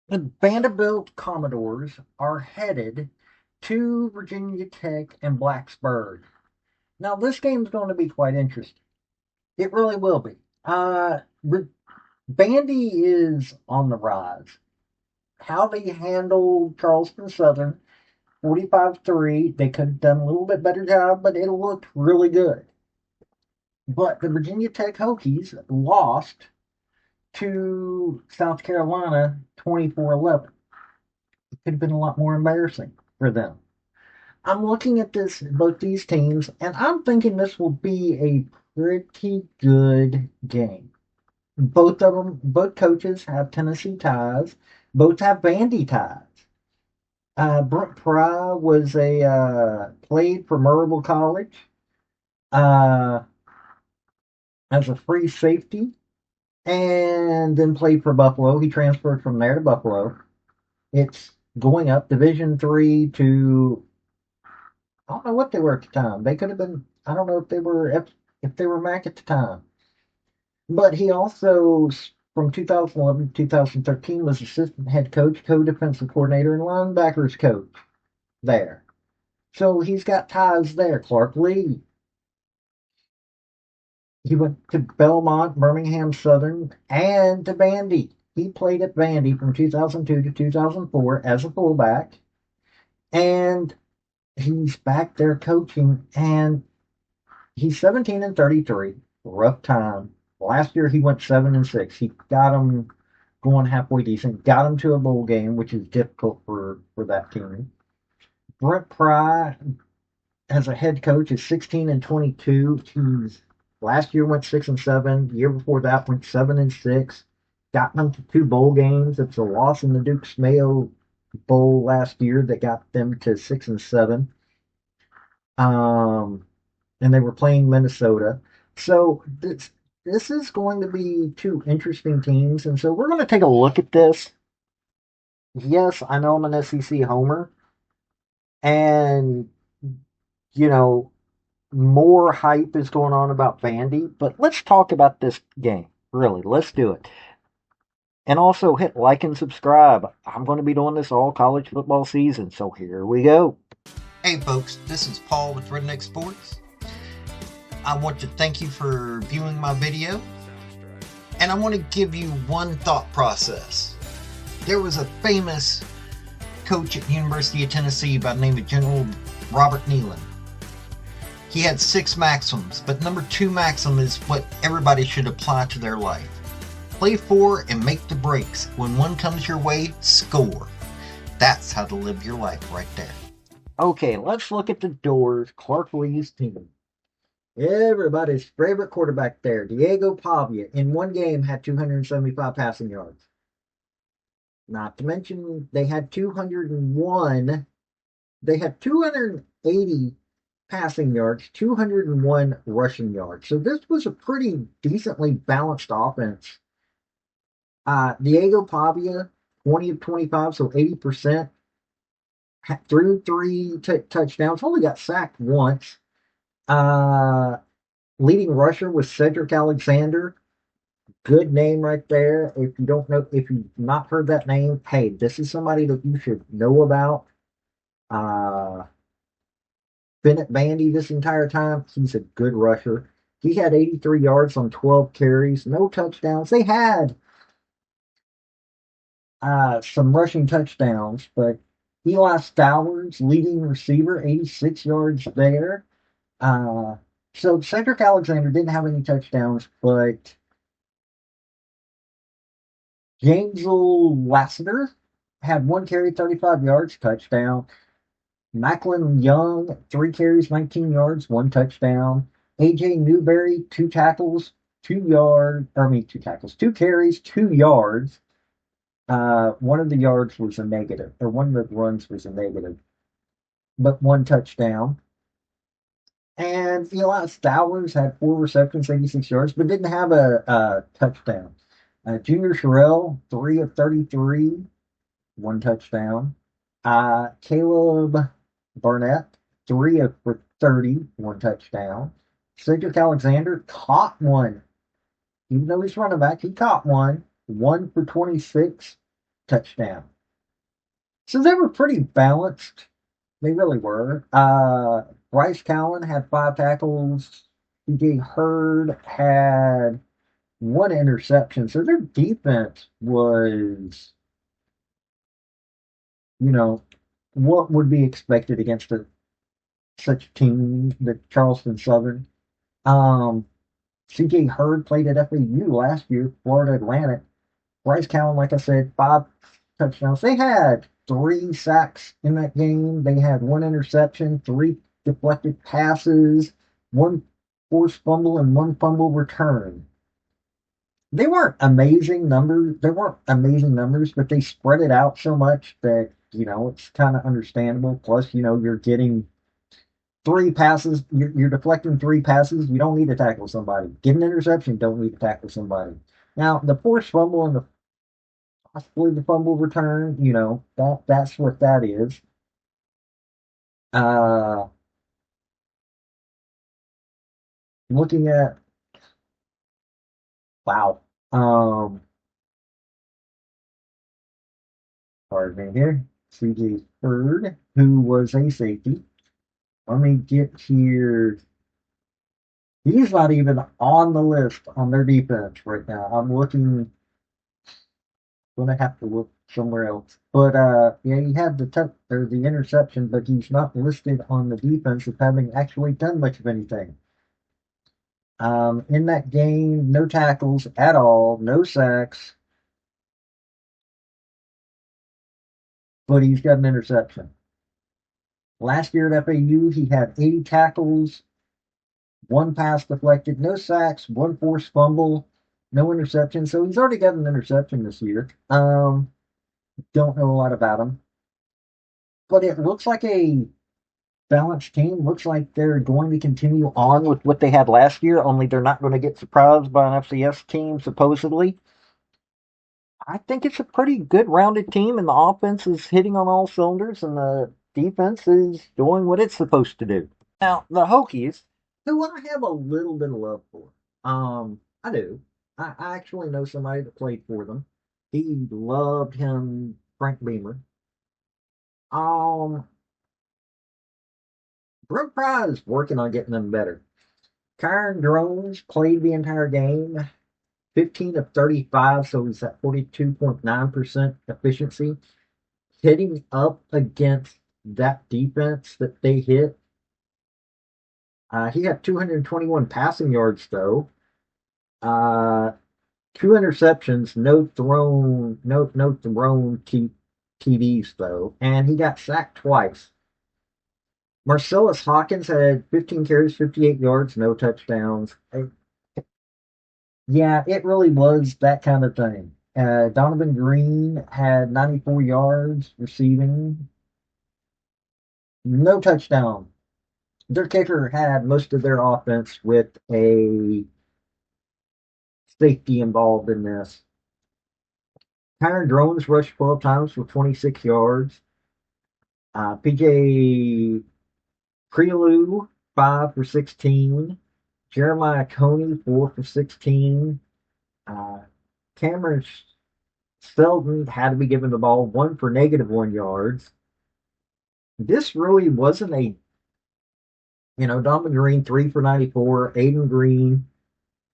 The Vanderbilt Commodores are headed to Virginia Tech and Blacksburg. Now, this game's going to be quite interesting. It really will be. Vandy is on the rise. How they handled Charleston Southern, 45-3, they could have done a little bit better job, but it looked really good. But the Virginia Tech Hokies lost to South Carolina 24-11. It could have been a lot more embarrassing for them. I'm looking at both these teams, and I'm thinking this will be a pretty good game. Both of them, both coaches have Tennessee ties. Both have Vandy ties. Brent Pry was a played for Marble College uh, as a free safety, and then played for Buffalo. He transferred from there to Buffalo. It's going up Division 3 to I don't know what they were at the time. They could have been. I don't know if they were MAC at the time. But he also, from 2011 to 2013, was assistant head coach, co-defensive coordinator, and linebackers coach there. So he's got ties there. Clark Lee. He went to Belmont, Birmingham Southern, and to Vandy. He played at Vandy from 2002 to 2004 as a fullback, and he's back there coaching. And he's 17-33. Rough time. Last year he went 7-6. He got them going halfway decent. Got them to a bowl game, which is difficult for that team. Brent Pry, as a head coach, is 16-22. He's last year went 6-7. The year before that went 7-6. Got them to two bowl games. It's a loss in the Duke's Mayo Bowl last year that got them to 6-7. And they were playing Minnesota. So this is going to be two interesting teams, and so we're going to take a look at this. Yes, I know I'm an SEC homer, and you know more hype is going on about Vandy, but let's talk about this game. Really, let's do it. And also hit like and subscribe. I'm going to be doing this all college football season, so here we go. Hey folks, this is Paul with Redneck Sports. I want to thank you for viewing my video, and I want to give you one thought process. There was a famous coach at the University of Tennessee by the name of General Robert Neyland. He had 6 maxims, but number 2 maxim is what everybody should apply to their life. Play for and make the breaks. When one comes your way, score. That's how to live your life right there. Okay, let's look at the doors. Clark Lee's team. Everybody's favorite quarterback there, Diego Pavia, in one game had 275 passing yards. Not to mention they had 201. They had 280 passing yards, 201 rushing yards. So this was a pretty decently balanced offense. Diego Pavia, 20 of 25, so 80%. Threw 3 touchdowns. Only got sacked once. Uh, Leading rusher was Cedric Alexander. Good name right there. If you don't know, if you've not heard that name, hey, this is somebody that you should know about. Uh, Been at Vandy this entire time. He's a good rusher. He had 83 yards on 12 carries, no touchdowns. They had some rushing touchdowns, but Eli Stowers, leading receiver, 86 yards there. Uh, so Cedric Alexander didn't have any touchdowns, but Jamesel Lassiter had 1 carry, 35 yards, touchdown. Macklin Young, 3 carries, 19 yards, 1 touchdown. AJ Newberry, 2 tackles, 2 yards. I mean, 2 tackles, 2 carries, 2 yards. One of the yards was a negative, or one of the runs was a negative, but 1 touchdown. And Eli Stowers had 4 receptions, 86 yards, but didn't have a touchdown. Junior Sherrill, 3 of 33, 1 touchdown. Caleb Barnett, 3 of 30, 1 touchdown. Cedric Alexander caught one. Even though he's running back, he caught one. 1 for 26, touchdown. So they were pretty balanced. They really were. Bryce Callen had 5 tackles. DJ Hurd had 1 interception. So their defense was, you know, what would be expected against such a team, the Charleston Southern. Um, CJ Hurd played at FAU last year, Florida Atlantic. Bryce Callen, like I said, 5 touchdowns. They had 3 sacks in that game. They had 1 interception, 3 deflected passes, 1 forced fumble, and 1 fumble return. They weren't amazing numbers. They weren't amazing numbers, but they spread it out so much that it's kind of understandable. Plus, you're getting 3 passes. You're deflecting 3 passes. You don't need to tackle somebody. Get an interception. Don't need to tackle somebody. Now, the forced fumble and the possibly the fumble return, that's what that is. Uh, Looking at wow. Pardon me here. CJ Bird, who was a safety. Let me get here. He's not even on the list on their defense right now. I'm looking. Gonna have to look somewhere else. But yeah, he had the interception, but he's not listed on the defense as having actually done much of anything. In that game, no tackles at all, no sacks, but he's got an interception. Last year at FAU, he had 80 tackles, 1 pass deflected, no sacks, 1 forced fumble, no interception. So he's already got an interception this year. Don't know a lot about him, but it looks like a balanced team. Looks like they're going to continue on with what they had last year, only they're not going to get surprised by an FCS team, supposedly. I think it's a pretty good rounded team, and the offense is hitting on all cylinders, and the defense is doing what it's supposed to do. Now, the Hokies, who I have a little bit of love for, I do. I actually know somebody that played for them. He loved him, Frank Beamer. Um, Brooke Fry is working on getting them better. Kyron Drones played the entire game, 15 of 35, so he's at 42.9% efficiency. Hitting up against that defense that they hit. He had 221 passing yards though. Uh, 2 interceptions, no thrown TDs though, and he got sacked twice. Marcellus Hawkins had 15 carries, 58 yards, no touchdowns. Yeah, it really was that kind of thing. Donovan Green had 94 yards receiving, no touchdown. Their kicker had most of their offense with a safety involved in this. Kyron Drones rushed 12 times for 26 yards. PJ Prelu, 5 for 16. Jeremiah Coney, 4 for 16. Uh, Cameron Selden had to be given the ball, 1 for -1 yards. This really wasn't Donovan Green, 3 for 94. Aiden Green,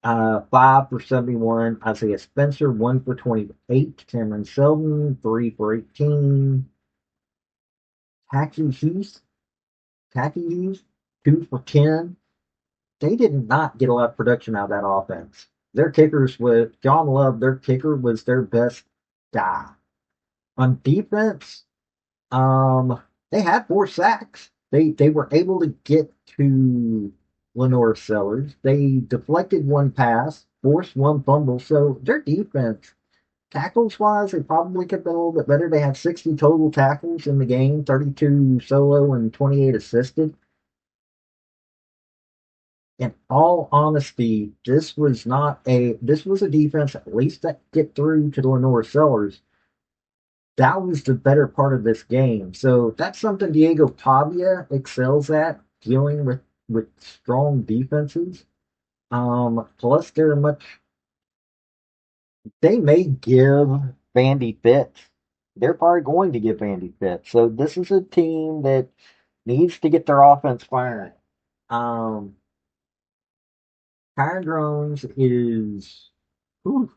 5 for 71. Isaiah Spencer, 1 for 28. Cameron Selden, 3 for 18. Tacky Heath, Tacky Heath, 2 for 10. They did not get a lot of production out of that offense. Their kickers with John Love, their kicker was their best guy. On defense, they had 4 sacks. They were able to get to Lenore Sellers. They deflected 1 pass, forced 1 fumble. So their defense, tackles wise, they probably could have been a little bit better. They had 60 total tackles in the game, 32 solo and 28 assisted. In all honesty, this was a defense at least that get through to the Lenore Sellers. That was the better part of this game. So that's something Diego Pavia excels at, dealing with strong defenses. Plus they may give Vandy fits. they're probably going to get Vandy fit. So this is a team that needs to get their offense firing. Um, Ty Jones is, whew,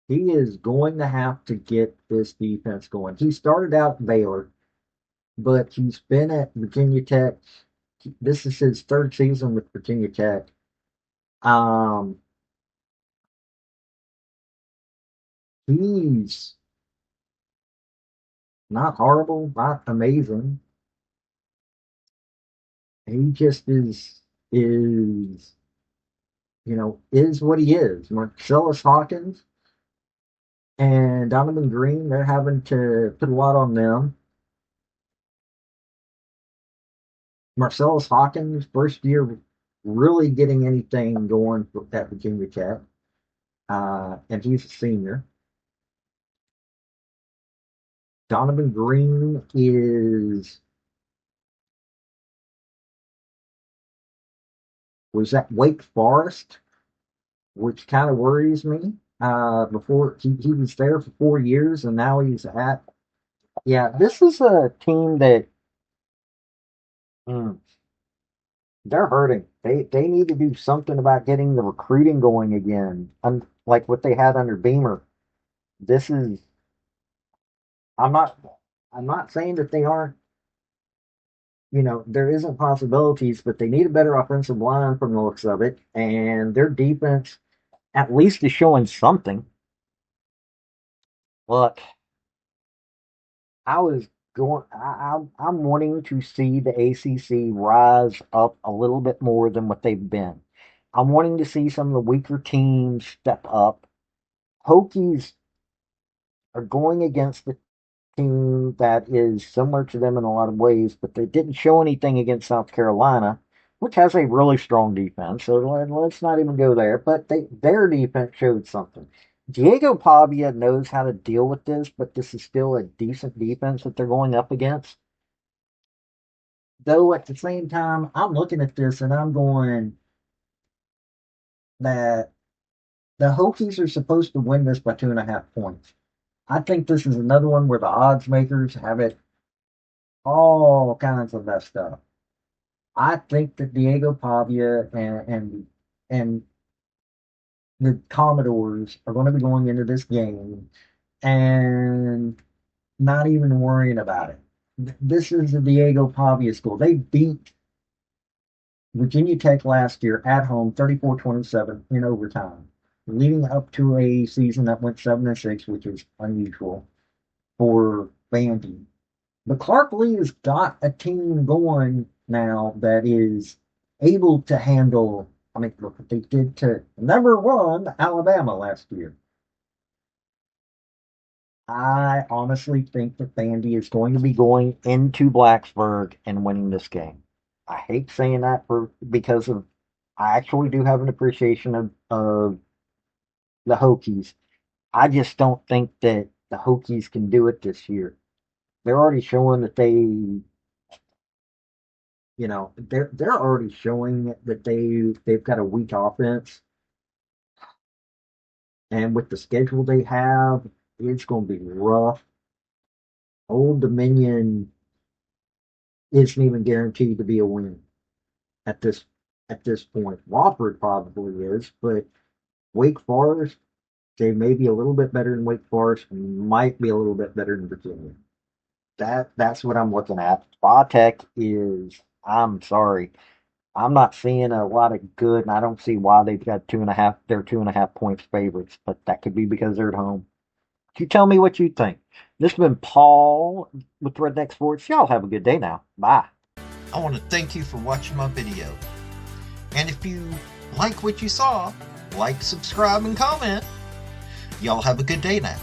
he is going to have to get this defense going. He started out at Baylor, but he's been at Virginia Tech. This is his third season with Virginia Tech. Um, he's not horrible, not amazing. He just is is what he is. Marcellus Hawkins and Donovan Green, they're having to put a lot on them. Marcellus Hawkins, first year really getting anything going at Virginia Tech, and he's a senior. Donovan Green was at Wake Forest, which kind of worries me. Before he was there for 4 years, and now he's at yeah. This is a team that mm, they're hurting. They need to do something about getting the recruiting going again, like what they had under Beamer. This is I'm not I'm not saying that they aren't there isn't possibilities, but they need a better offensive line from the looks of it, and their defense at least is showing something. Look, I was I'm wanting to see the ACC rise up a little bit more than what they've been. I'm wanting to see some of the weaker teams step up. Hokies are going against the team that is similar to them in a lot of ways, but they didn't show anything against South Carolina, which has a really strong defense. So let's not even go there. But their defense showed something. Diego Pavia knows how to deal with this, but this is still a decent defense that they're going up against. Though at the same time, I'm looking at this and I'm going that the Hokies are supposed to win this by 2.5 points. I think this is another one where the odds makers have it all kinds of messed up. I think that Diego Pavia and the Commodores are going to be going into this game and not even worrying about it. This is the Diego Pavia school. They beat Virginia Tech last year at home 34-27 in overtime, leading up to a season that went 7-6, which is unusual for Vandy. But Clark Lee has got a team going now that is able to handle. I mean, look what they did to #1 Alabama last year. I honestly think that Vandy is going to be going into Blacksburg and winning this game. I hate saying that because of I actually do have an appreciation of the Hokies. I just don't think that the Hokies can do it this year. They're already showing that they're already showing that they've got a weak offense, and with the schedule they have, it's going to be rough. Old Dominion isn't even guaranteed to be a win at this point. Wofford probably is, but Wake Forest, they may be a little bit better than Wake Forest, might be a little bit better than Virginia. That's what I'm looking at. Tech is. I'm sorry. I'm not seeing a lot of good, and I don't see why they've got 2.5. They're 2.5 points favorites, but that could be because they're at home. You tell me what you think. This has been Paul with Redneck Sports. Y'all have a good day now. Bye. I want to thank you for watching my video. And if you like what you saw, like, subscribe, and comment. Y'all have a good day now.